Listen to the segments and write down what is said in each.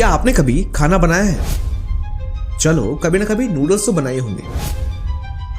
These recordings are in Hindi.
क्या आपने कभी खाना बनाया है? चलो कभी ना कभी नूडल्स तो बनाए होंगे,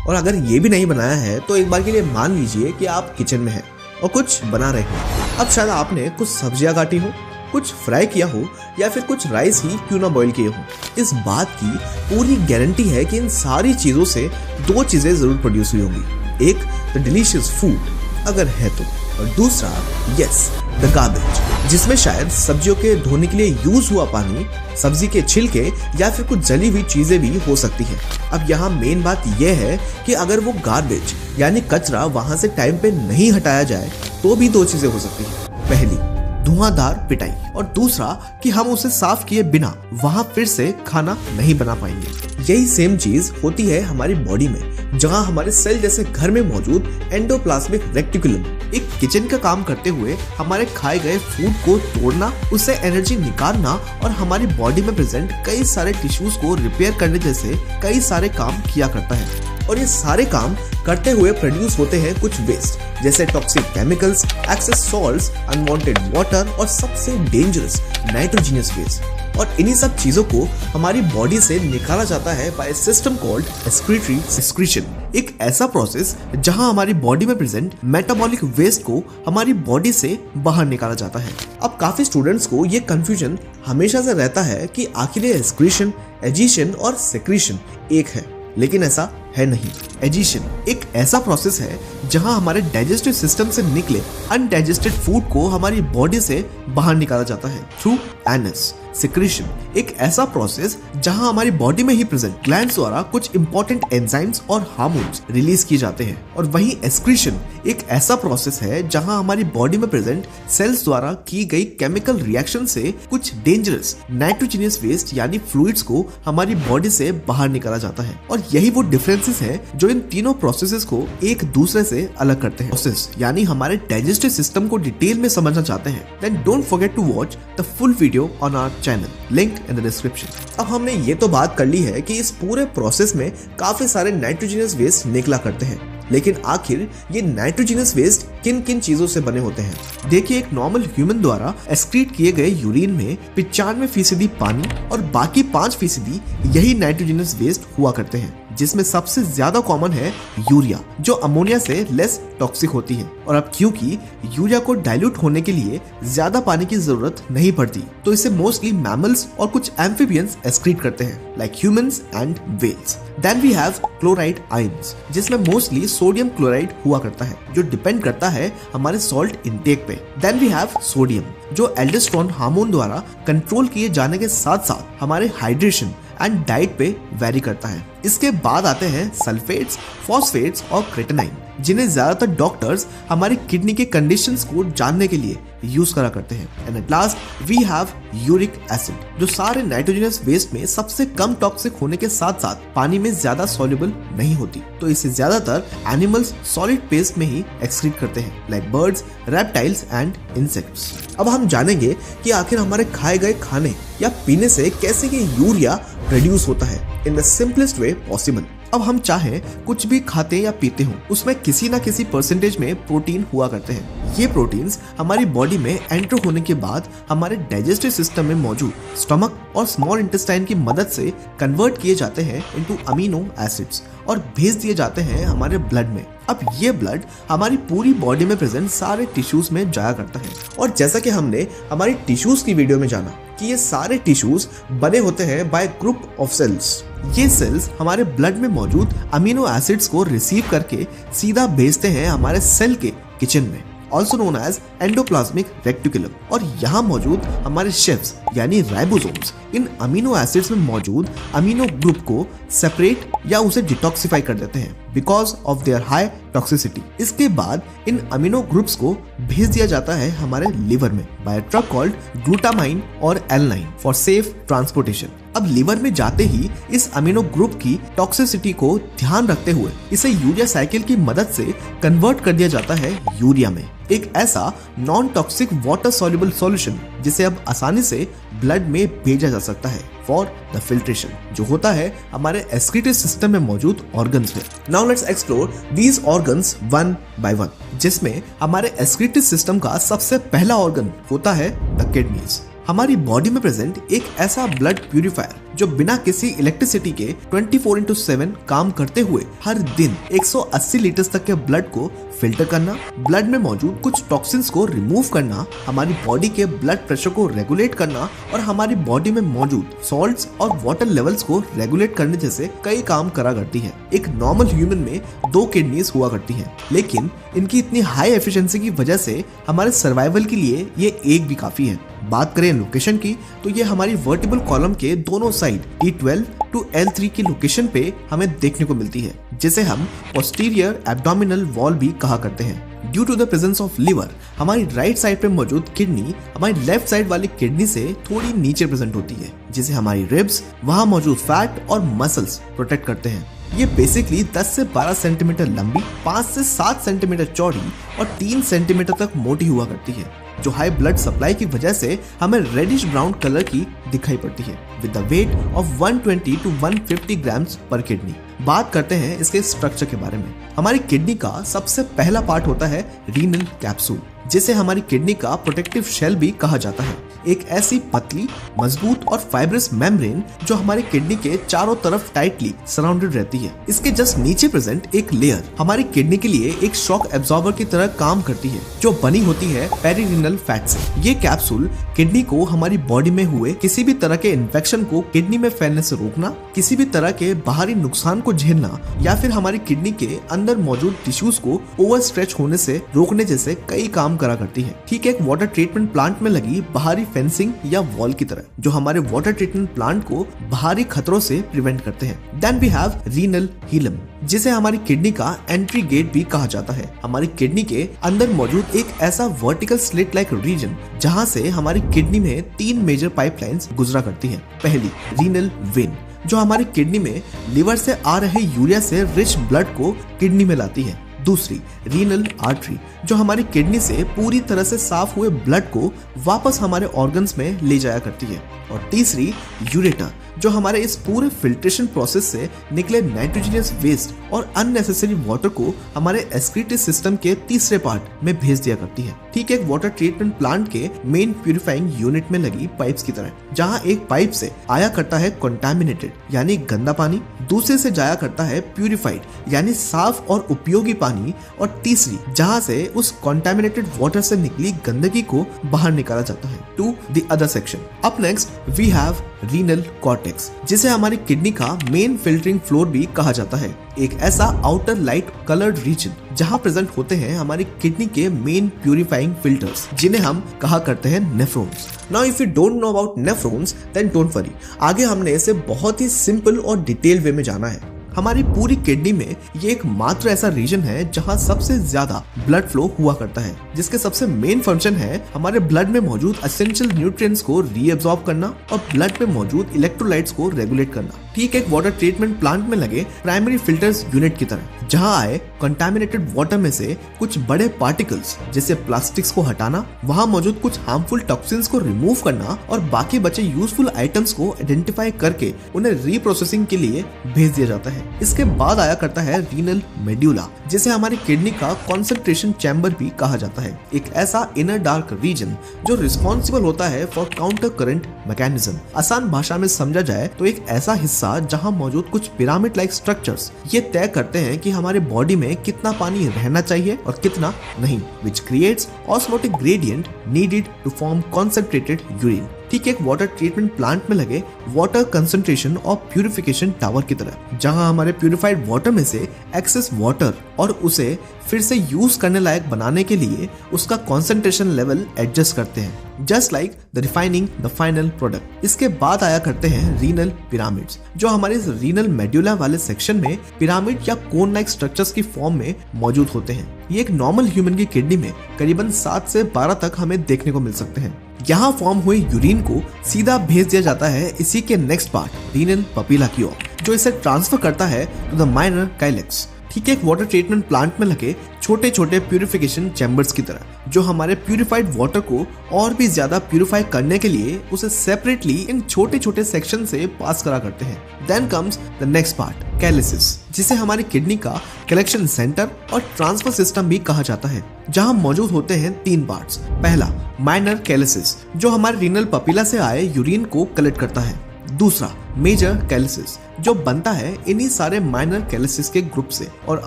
और अगर ये भी नहीं बनाया है तो एक बार के लिए मान लीजिए कि आप किचन में हैं और कुछ बना रहे हो। अब शायद आपने कुछ सब्जियां काटी हो, कुछ फ्राई किया हो, या फिर कुछ राइस ही क्यों ना बॉईल किए हो। इस बात की पूरी गारंटी है कि इन सारी चीजों से दो चीजें जरूर प्रोड्यूस हुई होंगी, एक द डिलीशियस फूड अगर है तो, और दूसरा यस द गार्बेज, जिसमें शायद सब्जियों के धोने के लिए यूज हुआ पानी, सब्जी के छिलके या फिर कुछ जली हुई चीजें भी हो सकती है। अब यहाँ मेन बात यह है कि अगर वो गार्बेज यानी कचरा वहां से टाइम पे नहीं हटाया जाए तो भी दो चीजें हो सकती है। पहली, धुआंधार पिटाई, और दूसरा कि हम उसे साफ किए बिना वहां फिर से खाना नहीं बना पाएंगे। यही सेम चीज होती है हमारी बॉडी में, जहां हमारे सेल जैसे घर में मौजूद एंडोप्लाज्मिक रेटिकुलम एक किचन का काम करते हुए हमारे खाए गए फूड को तोड़ना, उससे एनर्जी निकालना और हमारी बॉडी में प्रेजेंट कई सारे टिश्यूज को रिपेयर करने जैसे कई सारे काम किया करता है। और ये सारे काम करते हुए प्रोड्यूस होते हैं कुछ वेस्ट, जैसे toxic chemicals, excess salts, unwanted water और सबसे डेंजरस नाइट्रोजनियस वेस्ट। और इन्हीं सब चीजों को हमारी बॉडी से निकाला जाता है by system called excretory secretion, एक ऐसा प्रोसेस जहां हमारी बॉडी में प्रेजेंट मेटाबॉलिक वेस्ट को हमारी बॉडी से बाहर निकाला जाता है। अब काफी स्टूडेंट्स को ये कंफ्यूजन हमेशा से रहता है कि आखिर ये एक्सक्रीशन, एजिशन और सेक्रीशन एक है, लेकिन ऐसा है नहीं। एजिशन एक ऐसा प्रोसेस है जहां हमारे डाइजेस्टिव सिस्टम से निकले अनडाइजेस्टेड फूड को हमारी बॉडी से बाहर निकाला जाता है थ्रू एनस। सिक्रीशन एक ऐसा प्रोसेस जहां हमारी बॉडी में ही प्रेजेंट ग्लैंड्स द्वारा कुछ इंपॉर्टेंट एंजाइम्स और हार्मोन्स रिलीज किए जाते हैं। और वहीं एक्सक्रीशन एक ऐसा प्रोसेस है जहां हमारी बॉडी में प्रेजेंट सेल्स द्वारा की गई केमिकल रिएक्शन से कुछ डेंजरस नाइट्रोजनियस वेस्ट यानी फ्लूइड्स को हमारी बॉडी से बाहर निकाला जाता है। और यही वो डिफरेंसेस है जो इन तीनों प्रोसेसेस को एक दूसरे से अलग करते हैं। प्रोसेस यानी हमारे डाइजेस्टिव सिस्टम को डिटेल में समझना चाहते हैं, then don't forget to watch the full video on our channel, link in the description. अब हमने ये तो बात कर ली है कि इस पूरे प्रोसेस में काफी सारे नाइट्रोजनियस वेस्ट निकला करते हैं, लेकिन आखिर ये नाइट्रोजनियस वेस्ट किन किन चीजों से बने होते हैं। देखिए, एक नॉर्मल ह्यूमन द्वारा एक्सक्रीट किए गए यूरिन में 95% पानी और बाकी 5% यही नाइट्रोजनियस वेस्ट हुआ करते हैं, जिसमें सबसे ज्यादा कॉमन है यूरिया, जो अमोनिया से लेस टॉक्सिक होती है। और अब क्योंकि यूरिया को डाइल्यूट होने के लिए ज्यादा पानी की जरूरत नहीं पड़ती, तो इसे मोस्टली मैमल्स और कुछ एम्फीबियंस एक्सक्रीट करते हैं, like humans and whales. Then we have chloride ions, जिसमें मोस्टली सोडियम क्लोराइड हुआ करता है, जो डिपेंड करता है हमारे सॉल्ट इंटेक पे। देन वी हैव सोडियम, जो एल्डोस्टेरोन हार्मोन द्वारा कंट्रोल किए जाने के साथ साथ हमारे हाइड्रेशन एंड डाइट पे वेरी करता है। इसके बाद आते हैं सल्फेट्स, फॉस्फेट्स और क्रेटिनाइन, जिन्हें ज्यादातर डॉक्टर्स हमारी किडनी के कंडीशंस को जानने के लिए यूज करा करते हैं। And at last we have uric acid, जो सारे नाइट्रोजनियस वेस्ट में सबसे कम टॉक्सिक होने के साथ साथ पानी में ज्यादा सॉल्युबल नहीं होती, तो इसे ज्यादातर एनिमल्स सॉलिड पेस्ट में ही एक्सक्रीट करते हैं, like birds, reptiles and insects. अब हम जानेंगे कि आखिर हमारे खाए गए खाने या पीने से कैसे ये यूरिया प्रोड्यूस होता है in the simplest way possible. अब हम चाहे कुछ भी खाते या पीते हो, उसमें किसी ना किसी परसेंटेज में प्रोटीन हुआ करते हैं। ये प्रोटीन्स हमारी बॉडी में एंटर होने के बाद हमारे डाइजेस्टिव सिस्टम में मौजूद स्टमक और स्मॉल इंटेस्टाइन की मदद से कन्वर्ट किए जाते हैं इनटू अमीनो एसिड्स और भेज दिए जाते हैं हमारे ब्लड में। अब ये ब्लड हमारी पूरी बॉडी में प्रेजेंट सारे टिश्यूज में जाया करता है। और जैसा कि हमने हमारी टिश्यूज की वीडियो में जाना कि ये सारे टिश्यूज बने होते हैं बाय ग्रुप ऑफ सेल्स। ये सेल्स हमारे ब्लड में मौजूद अमीनो एसिड्स को रिसीव करके सीधा भेजते हैं हमारे सेल के किचन में, also known as endoplasmic reticulum. और यहाँ मौजूद हमारे शेफ्स यानी राइबोसोम्स इन अमीनो एसिड्स में मौजूद अमीनो ग्रुप को सेपरेट या उसे डिटॉक्सिफाई कर देते हैं because of their high toxicity. इसके बाद इन अमीनो ग्रुप्स को भेज दिया जाता है हमारे लिवर में by a drug called glutamine और एलनाइन फॉर सेफ ट्रांसपोर्टेशन। अब लिवर में जाते ही इस अमीनो ग्रुप की टॉक्सिसिटी को ध्यान रखते हुए इसे यूरिया साइकिल की मदद से कन्वर्ट कर दिया जाता है यूरिया में, एक ऐसा non toxic water soluble solution जिसे अब आसानी से ब्लड में भेजा जा सकता है फॉर द फिल्ट्रेशन, जो होता है हमारे एक्सक्रीटरी सिस्टम में मौजूद ऑर्गन्स में। Now let's explore these organs one by one, जिसमें हमारे एक्सक्रीटरी सिस्टम का सबसे पहला ऑर्गन होता है द किडनीज। हमारी बॉडी में प्रेजेंट एक ऐसा ब्लड प्यूरिफायर जो बिना किसी इलेक्ट्रिसिटी के 24/7 काम करते हुए हर दिन 180 लीटर तक के ब्लड को फिल्टर करना, ब्लड में मौजूद कुछ टॉक्सिन्स को रिमूव करना, हमारी बॉडी के ब्लड प्रेशर को रेगुलेट करना और हमारी बॉडी में मौजूद सॉल्ट्स और वाटर लेवल्स को रेगुलेट करने जैसे कई काम करा करती है। एक नॉर्मल ह्यूमन में 2 किडनीज हुआ करती हैं, लेकिन इनकी इतनी हाई एफिशिएंसी की वजह से हमारे सर्वाइवल के लिए ये एक भी काफी है। बात करें लोकेशन की तो ये हमारी वर्टिबल कॉलम के दोनों साइड T12 to L3 की लोकेशन पे हमें देखने को मिलती है, जिसे हम पोस्टीरियर एब्डोमिनल वॉल भी कहा करते हैं। Due to the presence of liver, हमारी राइट साइड पे मौजूद किडनी हमारी लेफ्ट साइड वाली किडनी से थोड़ी नीचे प्रेजेंट होती है, जिसे हमारी रिब्स वहां मौजूद फैट और मसल्स प्रोटेक्ट करते हैं। ये बेसिकली 10 से 12 सेंटीमीटर लंबी, 5 से 7 सेंटीमीटर चौड़ी और 3 सेंटीमीटर तक मोटी हुआ करती है, जो हाई ब्लड सप्लाई की वजह से हमें रेडिश ब्राउन कलर की दिखाई पड़ती है with the weight of 120 to 150 grams पर किडनी। बात करते हैं इसके स्ट्रक्चर के बारे में। हमारी किडनी का सबसे पहला पार्ट होता है रीनल कैप्सूल, जिसे हमारी किडनी का प्रोटेक्टिव शेल भी कहा जाता है। एक ऐसी पतली, मजबूत और फाइब्रस मेम्ब्रेन जो हमारी किडनी के चारों तरफ टाइटली सराउंडेड रहती है। इसके जस्ट नीचे प्रेजेंट एक लेयर हमारी किडनी के लिए एक शॉक एब्जॉर्बर की तरह काम करती है, जो बनी होती है पेरिनील फैट से। ये कैप्सूल किडनी को हमारी बॉडी में हुए किसी भी तरह के इन्फेक्शन को किडनी में फैलने से रोकना, किसी भी तरह के बाहरी नुकसान को झेलना या फिर हमारी किडनी के अंदर मौजूद टिश्यूज को ओवर स्ट्रेच होने से रोकने जैसे कई काम करा करती है। ठीक एक वाटर ट्रीटमेंट प्लांट में लगी बाहरी फेंसिंग या वॉल की तरह, जो हमारे वाटर ट्रीटमेंट प्लांट को बाहरी खतरों से प्रिवेंट करते हैं। देन वी हैव रीनल हीलम, जिसे हमारी किडनी का एंट्री गेट भी कहा जाता है। हमारी किडनी के अंदर मौजूद एक ऐसा वर्टिकल स्लिट लाइक रीजन जहां से हमारी किडनी में 3 मेजर पाइपलाइंस गुजरा करती हैं। पहली रीनल वेन, जो हमारी किडनी में लिवर से आ रहे यूरिया से रिच ब्लड को किडनी में लाती है। दूसरी रीनल आर्टरी, जो हमारी किडनी से पूरी तरह से साफ हुए ब्लड को वापस हमारे ऑर्गन्स में ले जाया करती है। और तीसरी यूरेटर, जो हमारे इस पूरे फिल्ट्रेशन प्रोसेस से निकले नाइट्रोजनियस वेस्ट और अननेसेसरी वाटर को हमारे एक्सक्रीटरी सिस्टम के तीसरे पार्ट में भेज दिया करती है। ठीक एक वाटर ट्रीटमेंट प्लांट के मेन प्यूरिफाइंग यूनिट में लगी पाइप्स की तरह, जहां एक पाइप से आया करता है कंटामिनेटेड यानी गंदा पानी, दूसरे से जाया करता है प्यूरिफाइड यानी साफ और उपयोगी पानी, और तीसरी जहां से उस कंटामिनेटेड वाटर से निकली गंदगी को बाहर निकाला जाता है to the other section. Up next we have renal cortex, जिसे हमारी किडनी का मेन फिल्टरिंग फ्लोर भी कहा जाता है। एक ऐसा आउटर लाइट कलर्ड रीजन जहां प्रेजेंट होते हैं हमारी किडनी के मेन प्यूरिफाइंग फिल्टर्स, जिन्हें हम कहा करते हैं nephrons. Now if you don't know about nephrons then don't worry, आगे हमने इसे बहुत ही सिंपल और डिटेल वे में जाना है। हमारी पूरी किडनी में ये एक मात्र ऐसा रीजन है जहां सबसे ज्यादा ब्लड फ्लो हुआ करता है, जिसके सबसे मेन फंक्शन है हमारे ब्लड में मौजूद एसेंशियल न्यूट्रिएंट्स को रीअब्सॉर्ब करना और ब्लड में मौजूद इलेक्ट्रोलाइट्स को रेगुलेट करना। ठीक एक वाटर ट्रीटमेंट प्लांट में लगे प्राइमरी फिल्टर्स यूनिट की तरह, जहां आए कंटामिनेटेड वाटर में से कुछ बड़े पार्टिकल्स जैसे प्लास्टिक्स को हटाना, वहां मौजूद कुछ हार्मफुल टॉक्सिन्स को रिमूव करना और बाकी बचे यूजफुल आइटम्स को आइडेंटिफाई करके उन्हें रीप्रोसेसिंग के लिए भेज दिया जाता है। इसके बाद आया करता है रीनल मेड्यूला, जिसे हमारी किडनी का कंसंट्रेशन चैम्बर भी कहा जाता है। एक ऐसा इनर डार्क रीजन जो रिस्पॉन्सिबल होता है फॉर काउंटर करंट मैकेनिज्म। आसान भाषा में समझा जाए तो एक ऐसा हिस्सा जहां मौजूद कुछ पिरामिड लाइक स्ट्रक्चर्स ये तय करते हैं कि हमारे बॉडी में कितना पानी रहना चाहिए और कितना नहीं, which creates osmotic gradient needed to form concentrated urine. ठीक एक वाटर ट्रीटमेंट प्लांट में लगे वाटर कंसंट्रेशन और प्यूरिफिकेशन टावर की तरह, जहां हमारे प्यूरिफाइड वाटर में से एक्सेस वाटर और उसे फिर से यूज करने लायक बनाने के लिए उसका कंसंट्रेशन लेवल एडजस्ट करते हैं, just like the refining the final product. इसके बाद आया करते हैं रीनल पिरामिड्स, जो हमारे इस रीनल मेड्यूला वाले सेक्शन में पिरामिड या कोन लाइक स्ट्रक्चर्स की फॉर्म में मौजूद होते हैं। ये एक नॉर्मल ह्यूमन की किडनी में करीबन 7 से 12 तक हमें देखने को मिल सकते हैं। यहाँ फॉर्म हुए यूरिन को सीधा भेज दिया जाता है इसी के नेक्स्ट पार्ट रीनल पपीला की ओर, जो इसे ट्रांसफर करता है टू द माइनर काइलेक्स। ठीक है एक वाटर ट्रीटमेंट प्लांट में लगे छोटे छोटे प्यूरिफिकेशन चैम्बर्स की तरह, जो हमारे प्यूरिफाइड वाटर को और भी ज्यादा प्यूरिफाई करने के लिए उसे सेपरेटली इन छोटे छोटे सेक्शन से पास करा करते हैं। Then comes the next part, calyces, जिसे हमारी किडनी का कलेक्शन सेंटर और ट्रांसफर सिस्टम भी कहा जाता है, जहां मौजूद होते हैं 3 पार्ट्स। पहला, माइनर कैलिसिस, जो हमारे रीनल पपिला से आए यूरिन को कलेक्ट करता है। दूसरा, मेजर कैलिसिस, जो बनता है इन्हीं सारे माइनर कैलिसिस के ग्रुप से। और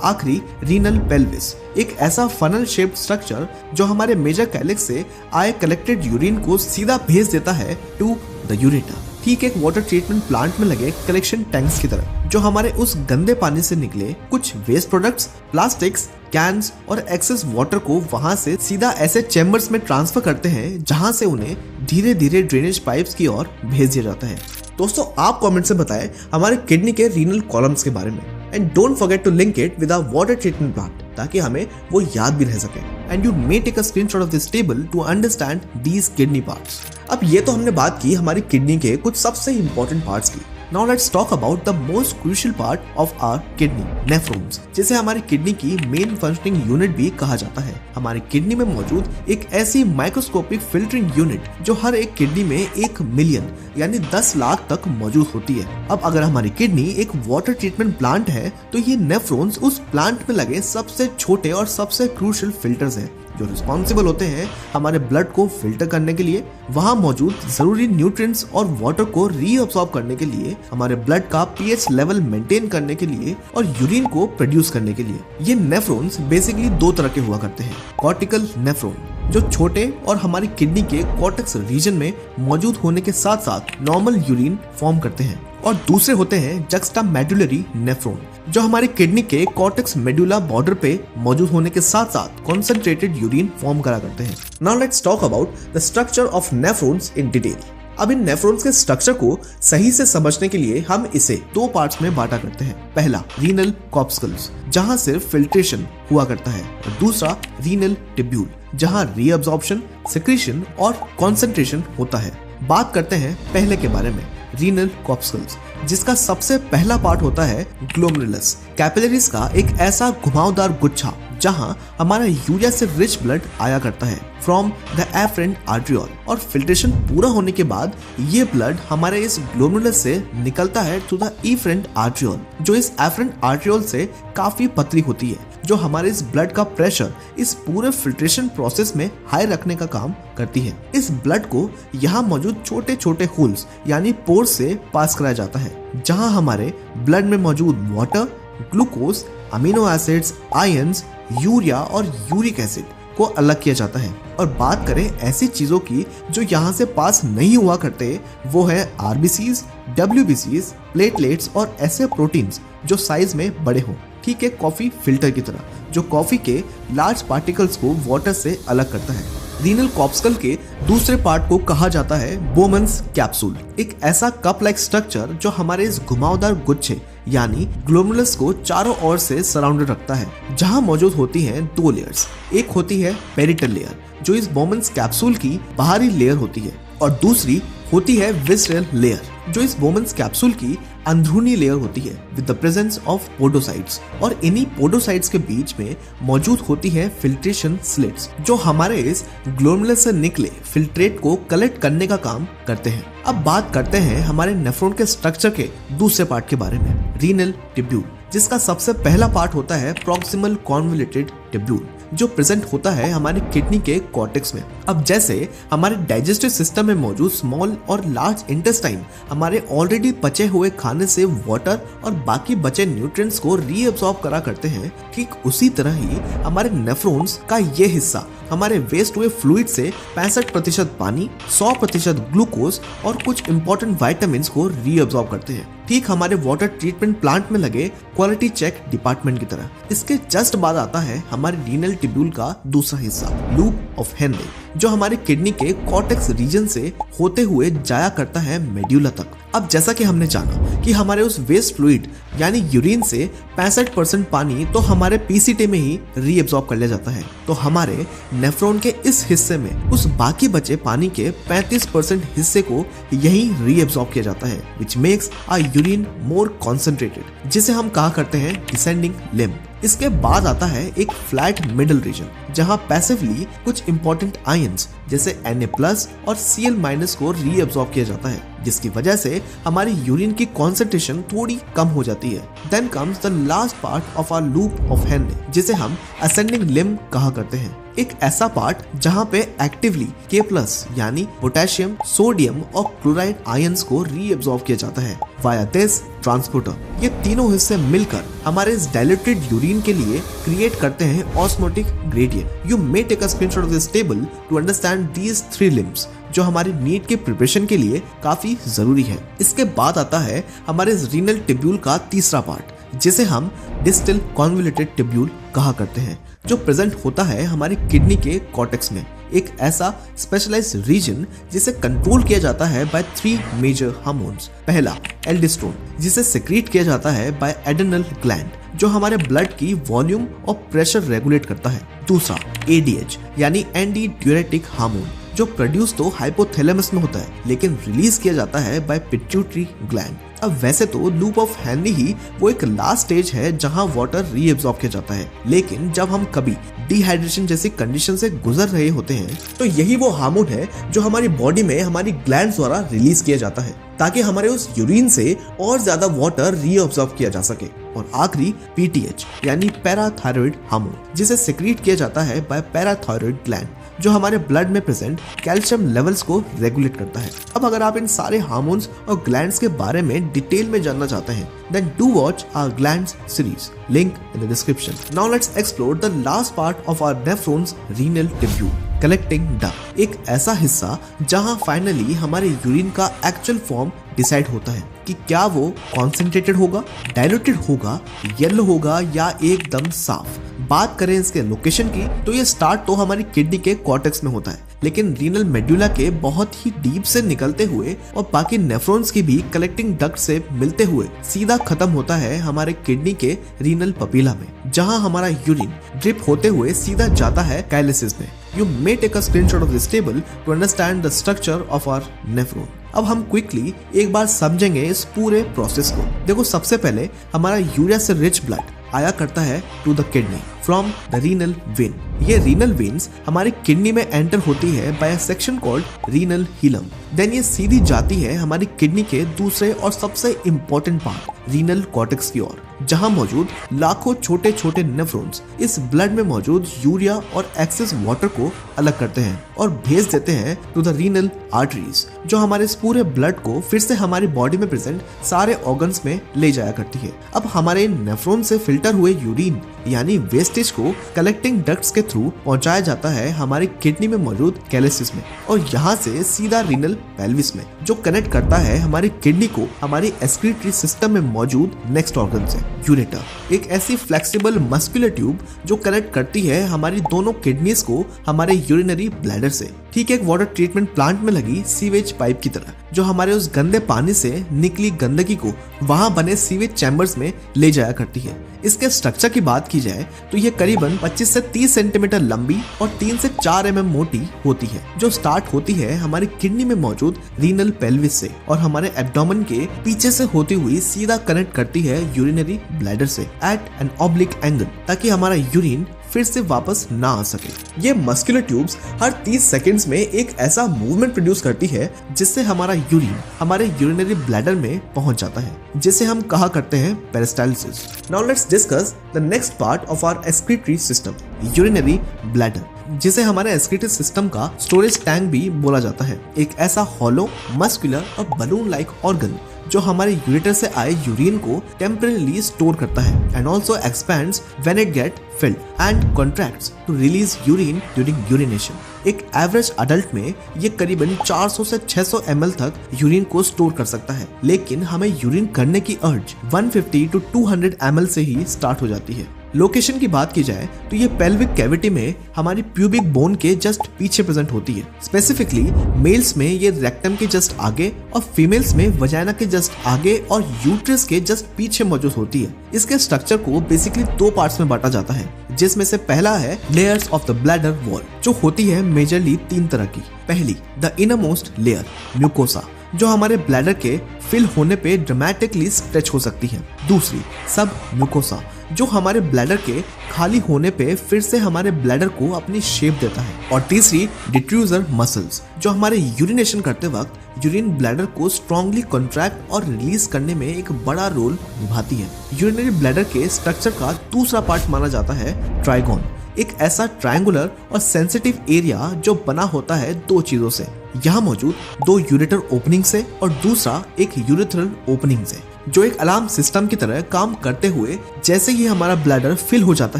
आखिरी, रीनल पेल्विस, एक ऐसा फनल शेप्ड स्ट्रक्चर जो हमारे मेजर कैलिक्स से आए कलेक्टेड यूरिन को सीधा भेज देता है टू द यूरेटर। ठीक एक वाटर ट्रीटमेंट प्लांट में लगे कलेक्शन टैंक्स की तरह, जो हमारे उस गंदे पानी से निकले कुछ वेस्ट प्रोडक्ट्स, प्लास्टिक्स, कैन्स और एक्सेस वाटर को वहां से सीधा ऐसे चैम्बर्स में ट्रांसफर करते हैं, जहां से उन्हें धीरे धीरे ड्रेनेज पाइप्स की ओर भेज दिया जाता है। दोस्तों आप कमेंट से बताएं हमारे किडनी के रीनल कॉलम्स के बारे में, and don't forget to link it with our water treatment plant, ताकि हमें वो याद भी रह सके। And you may take a screenshot of this table to understand these kidney parts. अब ये तो हमने बात की हमारी किडनी के कुछ सबसे इंपॉर्टेंट पार्ट्स की। Now let's talk about the most crucial part of our kidney, nephrons, जिसे हमारी किडनी की मेन फंक्शनिंग यूनिट भी कहा जाता है। हमारी किडनी में मौजूद एक ऐसी माइक्रोस्कोपिक फिल्टरिंग यूनिट जो हर एक किडनी में 1 मिलियन यानी 10 लाख तक मौजूद होती है। अब अगर हमारी किडनी एक वाटर ट्रीटमेंट प्लांट है, तो ये नेफ्रॉन्स उस प्लांट में लगे सबसे छोटे और सबसे क्रूशियल फिल्टर्स हैं, जो रिस्पॉन्सिबल होते हैं हमारे ब्लड को फिल्टर करने के लिए, वहां मौजूद जरूरी न्यूट्रिएंट्स और वाटर को रीअब्सॉर्ब करने के लिए, हमारे ब्लड का पीएच लेवल मेंटेन करने के लिए और यूरिन को प्रोड्यूस करने के लिए। ये नेफ्रॉन्स बेसिकली 2 तरह के हुआ करते हैं। कॉर्टिकल नेफ्रॉन, जो छोटे और हमारी किडनी के कॉर्टेक्स रीजन में मौजूद होने के साथ साथ नॉर्मल यूरिन फॉर्म करते हैं, और दूसरे होते हैं जक्स्टामेडुलरी नेफ्रॉन, जो हमारी किडनी के कॉर्टेक्स मेडुला बॉर्डर पे मौजूद होने के साथ साथ कॉन्सेंट्रेटेड यूरिन फॉर्म करा करते हैं। Now let's talk about the structure of nephrons in detail. अब इन नेफ्रॉन्स के स्ट्रक्चर को सही से समझने के लिए हम इसे 2 पार्ट्स में बांटा करते हैं। पहला, रीनल कॉर्पस्कल्स, जहां सिर्फ फिल्ट्रेशन हुआ करता है, और दूसरा रीनल टिब्यूल, जहां रीअब्सॉर्प्शन, सेक्रीशन और कॉन्सेंट्रेशन होता है। बात करते हैं पहले के बारे में, रीनल कॉर्पस्कल्स, जिसका सबसे पहला पार्ट होता है ग्लोमेरुलस कैपिलरीज का एक ऐसा घुमावदार गुच्छा, जहां हमारा यूरिया से रिच ब्लड आया करता है फ्रॉम द एफरेंट आर्ट्रियोल, और फिल्ट्रेशन पूरा होने के बाद ये ब्लड हमारे इस ग्लोमेरुलस से निकलता है टू द इफरेंट आर्ट्रियोल, जो इस एफरेंट आर्ट्रियोल से काफी पतली होती है, जो हमारे इस ब्लड का प्रेशर इस पूरे फिल्ट्रेशन प्रोसेस में हाई रखने का काम करती है। इस ब्लड को यहाँ मौजूद छोटे छोटे होल्स यानी पोर्स से पास कराया जाता है, जहाँ हमारे ब्लड में मौजूद water, glucose, amino acids, ions, urea और यूरिक एसिड को अलग किया जाता है। और बात करें ऐसी चीजों की जो यहाँ से पास नहीं हुआ करते, वो है आरबीसीज, डब्ल्यूबीसीज, प्लेटलेट्स और ऐसे प्रोटीन्स जो साइज में बड़े हों। ठीक है कॉफी फिल्टर की तरह, जो कॉफी के लार्ज पार्टिकल्स को वाटर से अलग करता है। रीनल कॉर्पस्कल के दूसरे पार्ट को कहा जाता है बोमन्स कैप्सूल, एक ऐसा कप लाइक स्ट्रक्चर जो हमारे इस घुमावदार गुच्छे यानी ग्लोमेरुलस को चारों ओर से सराउंडेड रखता है, जहां मौजूद होती हैं 2 लेयर्स। एक होती है पेरिटल लेयर, जो इस बोमन्स कैप्सूल की बाहरी लेयर होती है, और दूसरी होती है विसरल लेयर, जो इस बोमन्स कैप्सूल की अंदरूनी लेयर होती है with the presence of podocytes. और इन्हीं पोडोसाइट्स के बीच में मौजूद होती है फिल्ट्रेशन स्लिट्स, जो हमारे इस ग्लोमेरुलस से निकले फिल्ट्रेट को कलेक्ट करने का काम करते हैं। अब बात करते हैं हमारे नेफ्रॉन के स्ट्रक्चर के दूसरे पार्ट के बारे में, रीनल टिब्यूल, जिसका सबसे पहला पार्ट होता है प्रॉक्सिमल कॉन्वोल्यूटेड टिब्यूल, जो प्रेजेंट होता है हमारी किडनी के कॉर्टेक्स में। अब जैसे हमारे डाइजेस्टिव सिस्टम में मौजूद स्मॉल और लार्ज इंटेस्टाइन हमारे ऑलरेडी पचे हुए खाने से वाटर और बाकी बचे न्यूट्रिएंट्स को रीअब्सॉर्ब करा करते हैं, ठीक उसी तरह ही हमारे नेफ्रॉन्स का ये हिस्सा हमारे वेस्ट हुए फ्लूइड से 65% पानी, 100% ग्लूकोज और कुछ इंपॉर्टेंट विटामिन्स को रीअब्सॉर्ब करते हैं, ठीक हमारे वाटर ट्रीटमेंट प्लांट में लगे क्वालिटी चेक डिपार्टमेंट की तरह। इसके जस्ट बाद आता है हमारे रीनल टिब्यूल का दूसरा हिस्सा, लूप ऑफ हेनले, जो हमारे किडनी के कॉर्टेक्स रीजन से होते हुए जाया करता है मेड्यूला तक। अब जैसा कि हमने जाना कि हमारे उस वेस्ट फ्लूइड यानी यूरिन से 65% पानी तो हमारे पीसीटी में ही रीअब्सॉर्ब कर लिया जाता है, तो हमारे नेफ्रॉन के इस हिस्से में उस बाकी बचे पानी के 35% हिस्से को यही रीअब्सॉर्ब किया जाता है, which makes a urine more concentrated, जिसे हम कहा करते हैं डिसेंडिंग लिम्ब। इसके बाद आता है एक फ्लैट मिडल रीजन, जहां पैसिवली कुछ इंपॉर्टेंट आयंस जैसे Na+ और Cl- को रीअब्सॉर्ब किया जाता है, जिसकी वजह से हमारी यूरिन की कॉन्सेंट्रेशन थोड़ी कम हो जाती है। Then comes the last part of our loop of Henry, जिसे हम असेंडिंग लिम्ब कहा करते हैं। एक ऐसा पार्ट जहां पे एक्टिवली K+ यानी पोटेशियम, सोडियम और क्लोराइड आयंस को रीअब्सॉर्ब किया जाता है वाया दिस ट्रांसपोर्टर। ये तीनों हिस्से मिलकर हमारे इस डाइल्यूटेड यूरिन के लिए क्रिएट करते हैं osmotic gradient. You may take a screenshot of this table to understand these 3 limbs, जो हमारी नीट के प्रिपरेशन के लिए काफी जरूरी है। इसके बाद आता है हमारे रीनल टिब्यूल का तीसरा पार्ट, जिसे हम डिस्टल कॉन्वोल्यूटेड टिब्यूल कहा करते हैं, जो प्रेजेंट होता है हमारी किडनी के कॉर्टेक्स में। एक ऐसा स्पेशलाइज्ड रीजन जिसे कंट्रोल किया जाता है बाय 3 मेजर हार्मोन्स। पहला एल्डोस्टेरोन, जिसे सेक्रेट किया जाता है बाय एड्रेनल ग्लैंड, जो हमारे ब्लड की वॉल्यूम और प्रेशर रेगुलेट करता है। दूसरा ADH यानी एंटी डाययूरेटिक हार्मोन, जो प्रोड्यूस तो हाइपोथैलेमस में होता है लेकिन रिलीज किया जाता है बाय पिट्यूटरी ग्लैंड। अब वैसे तो लूप ऑफ हेनरी ही वो एक लास्ट स्टेज है जहां वाटर रीअब्सॉर्ब किया जाता है, लेकिन जब हम कभी डिहाइड्रेशन जैसी कंडीशन से गुजर रहे होते हैं तो यही वो हार्मोन है जो हमारी बॉडी में हमारी ग्लैंड्स द्वारा रिलीज किया जाता है, ताकि हमारे उस यूरिन से और ज्यादा वाटर रीअब्सॉर्ब किया जा सके। और आखिरी PTH यानी पैराथायरॉइड हार्मोन, जिसे सेक्रेट किया जाता है बाय पैराथायरॉइड ग्लैंड, जो हमारे ब्लड में प्रेजेंट कैल्शियम लेवल्स को रेगुलेट करता है। अब अगर आप इन सारे हार्मोन्स और ग्लैंड्स के बारे में डिटेल में जानना चाहते हैं, then do watch our glands series, link in the description. Now let's explore the last part of our nephron's renal tubule, collecting duct। एक ऐसा हिस्सा जहां फाइनली हमारे यूरिन का एक्चुअल फॉर्म डिसाइड होता है कि क्या वो कॉन्सेंट्रेटेड होगा, डाइल्यूटेड होगा, येलो होगा या एकदम साफ। बात करें इसके लोकेशन की तो ये स्टार्ट तो हमारी किडनी के कॉर्टेक्स में होता है, लेकिन रीनल मेड्यूला के बहुत ही डीप से निकलते हुए और बाकी नेफ्रॉन्स की भी कलेक्टिंग डक्ट से मिलते हुए सीधा खत्म होता है हमारे किडनी के रीनल पपीला में, जहां हमारा यूरिन ड्रिप होते हुए सीधा जाता है काइलिसिस में। You may take a screenshot of this table to understand the structure of our nephron। अब हम क्विकली एक बार समझेंगे इस पूरे प्रोसेस को। देखो, सबसे पहले हमारा यूरिया से रिच ब्लड आया करता है to the kidney from the renal vein. ये रीनल वेन्स हमारी किडनी में एंटर होती है by a section called renal hilum. Then ये सीधी जाती है हमारी किडनी के दूसरे और सबसे इम्पोर्टेंट पार्ट रीनल कॉर्टेक्स की ओर, जहां मौजूद लाखों छोटे छोटे नेफ्रॉन्स इस ब्लड में मौजूद यूरिया और एक्सेस वाटर को अलग करते हैं और भेज देते हैं टू द रीनल आर्टरीज, जो हमारे इस पूरे ब्लड को फिर से हमारी बॉडी में प्रेजेंट सारे ऑर्गन्स में ले जाया करती है। अब हमारे नेफ्रॉन से फिल्टर हुए यूरिन यानी वेस्टेज को कलेक्टिंग डक्ट्स के थ्रू पहुंचाया जाता है हमारी किडनी में मौजूद कैलिसिस में और यहाँ से सीधा रीनल पेल्विस में, जो कनेक्ट करता है हमारी किडनी को हमारी एक्सक्रीटरी सिस्टम में मौजूद नेक्स्ट ऑर्गन से, यूरेटर। एक ऐसी फ्लेक्सिबल मस्कुलर ट्यूब जो कनेक्ट करती है हमारी दोनों किडनीज को हमारे यूरिनरी ब्लैडर से, ठीक एक वाटर ट्रीटमेंट प्लांट में लगी सीवेज पाइप की तरह, जो हमारे उस गंदे पानी से निकली गंदगी को वहां बने सीवेज चैम्बर्स में ले जाया करती है। इसके स्ट्रक्चर की बात की जाए तो ये करीबन 25 से 30 सेंटीमीटर लंबी और 3 से 4 mm मोटी होती है, जो स्टार्ट होती है हमारी किडनी में मौजूद रीनल पेल्विस से और हमारे एब्डोमेन के पीछे से होती हुई सीधा कनेक्ट करती है यूरिनरी ब्लैडर से एट एन ऑब्लिक एंगल, ताकि हमारा यूरिन फिर से वापस ना आ सके। ये मस्कुलर ट्यूब्स हर 30 सेकंड्स में एक ऐसा मूवमेंट प्रोड्यूस करती है जिससे हमारा यूरिन हमारे यूरिनरी ब्लैडर में पहुंच जाता है, जिसे हम कहा करते हैं peristalsis. Now let's discuss the next part of our excretory system, urinary bladder, जिसे हमारे एक्सक्रीटरी सिस्टम का स्टोरेज टैंक भी बोला जाता है। एक ऐसा हॉलो, मस्कुलर और बलून लाइक ऑर्गन जो हमारे यूरेटर से आए यूरिन को टेम्परेरीली स्टोर करता है and also expands when it get filled and contracts to release urine during urination. एक एवरेज अडल्ट में ये करीबन 400 से 600 ml तक यूरिन को स्टोर कर सकता है, लेकिन हमें यूरिन करने की अर्ज 150 to 200 ml से ही स्टार्ट हो जाती है। लोकेशन की बात की जाए तो ये पेल्विक कैविटी में हमारी प्यूबिक बोन के जस्ट पीछे प्रेजेंट होती है। स्पेसिफिकली मेल्स में ये रेक्टम के जस्ट आगे और फीमेल्स में वजाइना के जस्ट आगे और यूट्रस के जस्ट पीछे मौजूद होती है। इसके स्ट्रक्चर को बेसिकली 2 पार्ट्स में बांटा जाता है, जिसमें से पहला है layers of the bladder wall, जो होती है मेजरली 3 तरह की। पहली द इनरमोस्ट लेयर म्यूकोसा, जो हमारे ब्लैडर के फिल होने पे ड्रामेटिकली स्ट्रेच हो सकती है। दूसरी सब म्यूकोसा, जो हमारे ब्लैडर के खाली होने पे फिर से हमारे ब्लैडर को अपनी शेप देता है। और तीसरी डिट्रूजर मसल्स, जो हमारे यूरिनेशन करते वक्त यूरिन ब्लैडर को स्ट्रांगली कॉन्ट्रैक्ट और रिलीज करने में एक बड़ा रोल निभाती है। यूरिनरी ब्लैडर के स्ट्रक्चर का दूसरा पार्ट माना जाता है ट्राइगोन, एक ऐसा ट्रायंगुलर और सेंसिटिव एरिया जो बना होता है दो चीजों से। यहाँ मौजूद दो यूरेटर ओपनिंग से और दूसरा एक यूरेथ्रल ओपनिंग से, जो एक अलार्म सिस्टम की तरह काम करते हुए जैसे ही हमारा ब्लैडर फिल हो जाता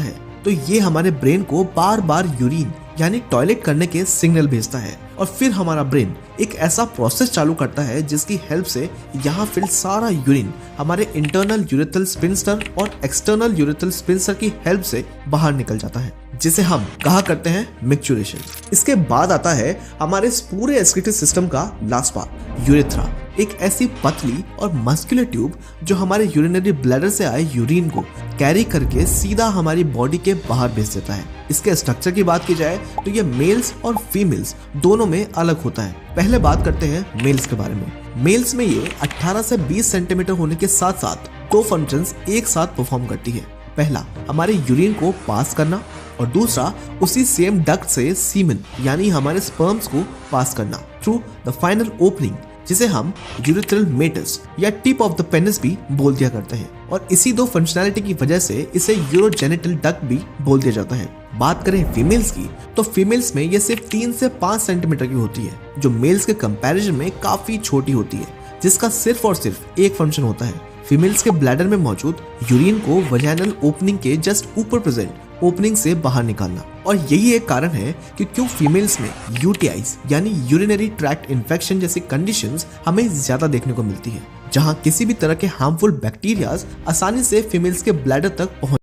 है तो ये हमारे ब्रेन को बार बार यूरिन यानी टॉयलेट करने के सिग्नल भेजता है और फिर हमारा ब्रेन एक ऐसा प्रोसेस चालू करता है जिसकी हेल्प से यहाँ फिल सारा यूरिन हमारे इंटरनल यूरेथ्रल स्पिंस्टर और एक्सटर्नल यूरेथ्रल स्पिंस्टर की हेल्प से बाहर निकल जाता है, जिसे हम कहा करते हैं मिक्चुरेशन। इसके बाद आता है हमारे इस पूरे एक्सक्रीटरी सिस्टम का लास्ट पार्ट, यूरेथ्रा, एक ऐसी पतली और मस्कुलर ट्यूब जो हमारे यूरिनरी ब्लैडर से आए यूरिन को कैरी करके सीधा हमारी बॉडी के बाहर भेज देता है। इसके स्ट्रक्चर की बात की जाए तो ये मेल्स और फीमेल्स दोनों में अलग होता है। पहले बात करते हैं मेल्स के बारे में। मेल्स में ये 18 से 20 सेंटीमीटर होने के साथ साथ दो फंक्शंस एक साथ परफॉर्म करती है। पहला हमारे यूरिन को पास करना और दूसरा उसी सेम डक्ट से सीमेन यानी हमारे स्पर्म्स को पास करना थ्रू द फाइनल ओपनिंग, जिसे हम यूरेथ्रल मेटस या टिप ऑफ द पेनिस भी बोल दिया करते हैं। और इसी दो फंक्शनैलिटी की वजह से इसे यूरोजेनिटल डक्ट भी बोल दिया जाता है। बात करें फीमेल्स की तो फीमेल्स में ये सिर्फ 3 से 5 सेंटीमीटर की होती है, जो मेल्स के कंपैरिजन में काफी छोटी होती है, जिसका सिर्फ और सिर्फ एक फंक्शन होता है, फीमेल्स के ब्लैडर में मौजूद यूरिन को वजाइनल ओपनिंग के जस्ट ऊपर प्रेजेंट ओपनिंग से बाहर निकालना। और यही एक कारण है कि क्यों फीमेल्स में यूटीआईज यानी यूरिनरी ट्रैक्ट इन्फेक्शन जैसी कंडीशंस हमें ज्यादा देखने को मिलती है, जहां किसी भी तरह के हार्मफुल बैक्टीरियाज आसानी से फीमेल्स के ब्लैडर तक पहुंच